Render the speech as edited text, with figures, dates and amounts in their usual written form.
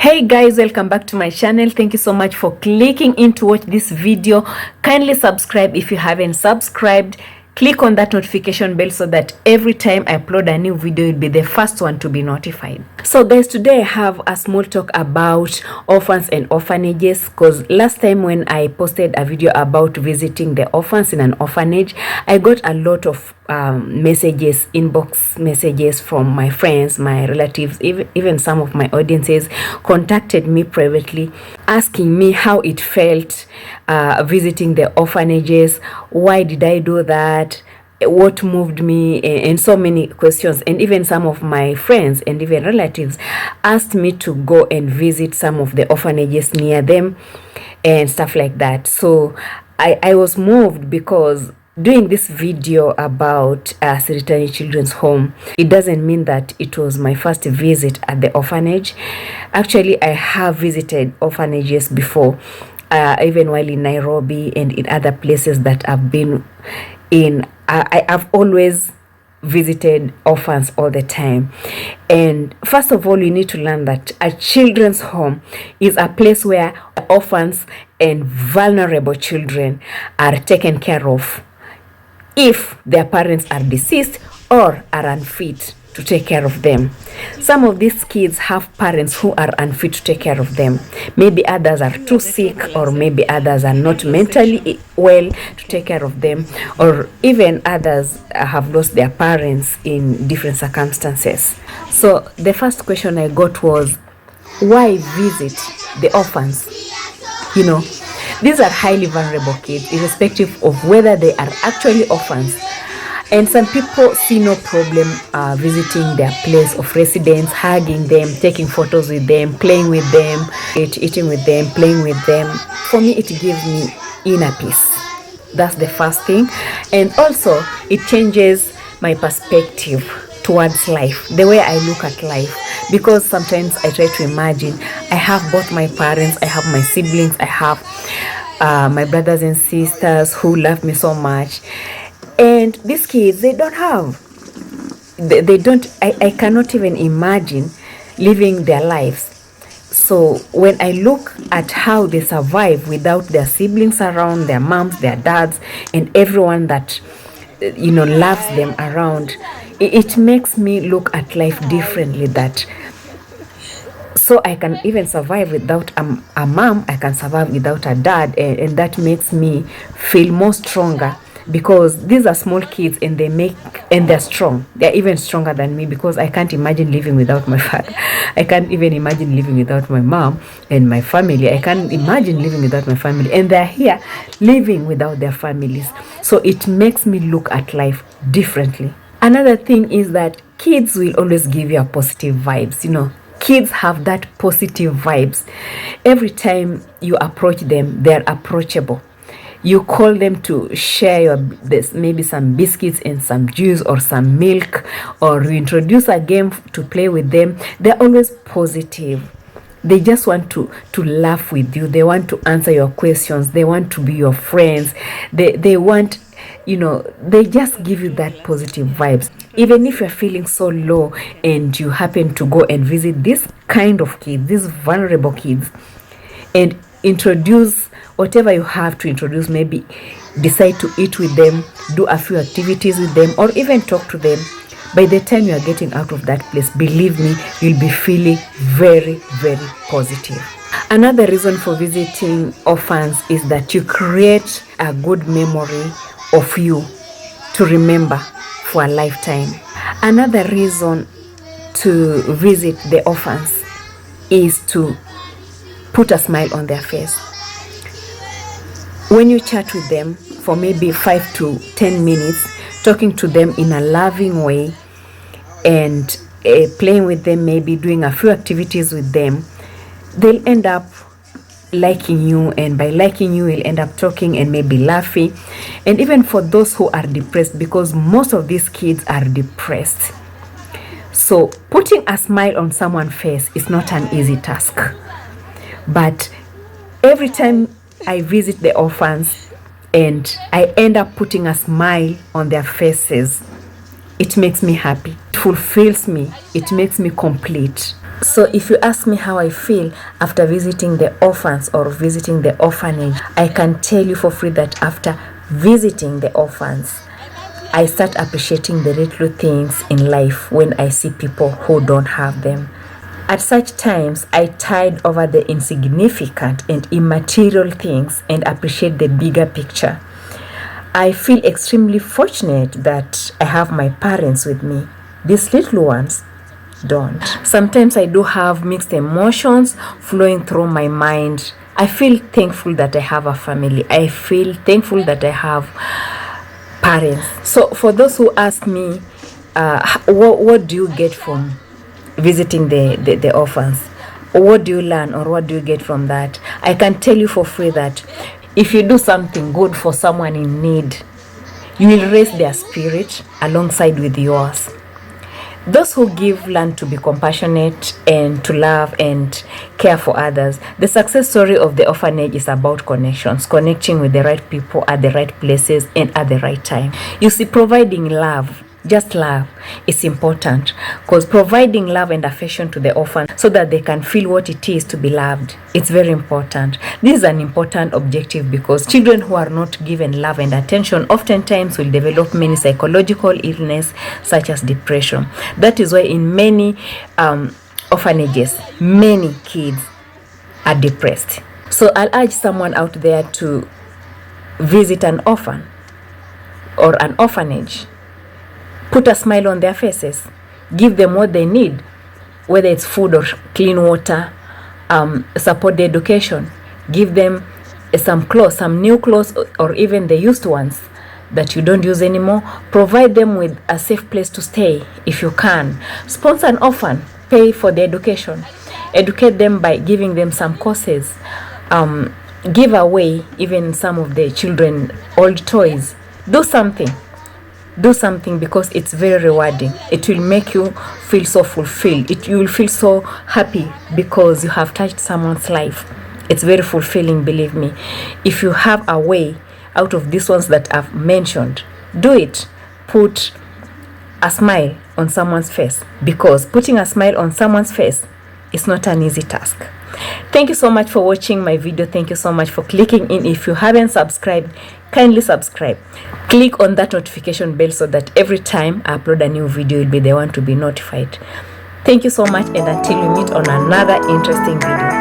Hey guys, welcome back to my channel. Thank you so much for clicking in to watch this video. Kindly subscribe if you haven't subscribed. Click on that notification bell so that every time I upload a new video, you'll be the first one to be notified. So guys, today I have a small talk about orphans and orphanages, because last time when I posted a video about visiting the orphans in an orphanage, I got a lot of messages, inbox messages from my friends, my relatives, even some of my audiences contacted me privately asking me how it felt visiting the orphanages, why did I do that, what moved me, and so many questions. And even some of my friends and even relatives asked me to go and visit some of the orphanages near them and stuff like that. So I was moved, because doing this video about Siritani Children's Home, it doesn't mean that it was my first visit at the orphanage. Actually, I have visited orphanages before, even while in Nairobi and in other places that I've been in. I've always visited orphans all the time. And first of all, you need to learn that a children's home is a place where orphans and vulnerable children are taken care of if their parents are deceased or are unfit to take care of them. Some of these kids have parents who are unfit to take care of them. Maybe others are too sick, or maybe others are not mentally well to take care of them, or even others have lost their parents in different circumstances. So the first question I got was, why visit the orphans? You know, these are highly vulnerable kids, irrespective of whether they are actually orphans. And some people see no problem visiting their place of residence, hugging them, taking photos with them, playing with them, eating with them, playing with them. For me, it gives me inner peace. That's the first thing. And also, it changes my perspective towards life, the way I look at life. Because sometimes I try to imagine, I have both my parents, I have my siblings, I have my brothers and sisters who love me so much. And these kids, they don't have, I cannot even imagine living their lives. So when I look at how they survive without their siblings around, their moms, their dads, and everyone that, loves them around, it makes me look at life differently. That so I can even survive without a mom, I can survive without a dad, and that makes me feel more stronger. Because these are small kids, and they're strong. They're even stronger than me, because I can't imagine living without my father. I can't even imagine living without my mom and my family. I can't imagine living without my family. And they're here living without their families. So it makes me look at life differently. Another thing is that kids will always give you a positive vibes. Kids have that positive vibes. Every time you approach them, they're approachable. You call them to share maybe some biscuits and some juice or some milk, or you introduce a game to play with them. They're always positive. They just want to laugh with you. They want to answer your questions. They want to be your friends. They want, they just give you that positive vibes. Even if you're feeling so low and you happen to go and visit this kind of kids, these vulnerable kids, and introduce whatever you have to introduce, maybe decide to eat with them, do a few activities with them, or even talk to them. By the time you are getting out of that place, believe me, you'll be feeling very, very positive. Another reason for visiting orphans is that you create a good memory of you to remember for a lifetime. Another reason to visit the orphans is to put a smile on their face. When you chat with them for maybe 5 to 10 minutes, talking to them in a loving way, and playing with them, maybe doing a few activities with them, they'll end up liking you, and by liking you, you'll end up talking and maybe laughing. And even for those who are depressed, because most of these kids are depressed, so putting a smile on someone's face is not an easy task. But every time I visit the orphans and I end up putting a smile on their faces, it makes me happy. It fulfills me. It makes me complete. So if you ask me how I feel after visiting the orphans or visiting the orphanage, I can tell you for free that after visiting the orphans, I start appreciating the little things in life when I see people who don't have them. At such times, I tide over the insignificant and immaterial things and appreciate the bigger picture. I feel extremely fortunate that I have my parents with me. These little ones don't. Sometimes I do have mixed emotions flowing through my mind. I feel thankful that I have a family. I feel thankful that I have parents. So for those who ask me, what do you get from visiting the orphans? What do you learn or what do you get from that? I can tell you for free that if you do something good for someone in need, you will raise their spirit alongside with yours. Those who give learn to be compassionate and to love and care for others. The success story of the orphanage is about connections, connecting with the right people at the right places and at the right time. You see, providing love, just love, is important, because providing love and affection to the orphan so that they can feel what it is to be loved, it's very important. This is an important objective because children who are not given love and attention oftentimes will develop many psychological illness such as depression. That is why in many orphanages, many kids are depressed. So I'll urge someone out there to visit an orphan or an orphanage. Put a smile on their faces. Give them what they need, whether it's food or clean water, support their education. Give them some clothes, some new clothes, or even the used ones that you don't use anymore. Provide them with a safe place to stay if you can. Sponsor an orphan. Pay for their education. Educate them by giving them some courses. Give away even some of the children old toys. Do something. Do something because it's very rewarding. It will make you feel so fulfilled. You will feel so happy because you have touched someone's life. It's very fulfilling, believe me. If you have a way out of these ones that I've mentioned, do it. Put a smile on someone's face, because putting a smile on someone's face is not an easy task. Thank you so much for watching my video. Thank you so much for clicking in. If you haven't subscribed, kindly subscribe. Click on that notification bell so that every time I upload a new video, you'll be the one to be notified. Thank you so much, and until we meet on another interesting video.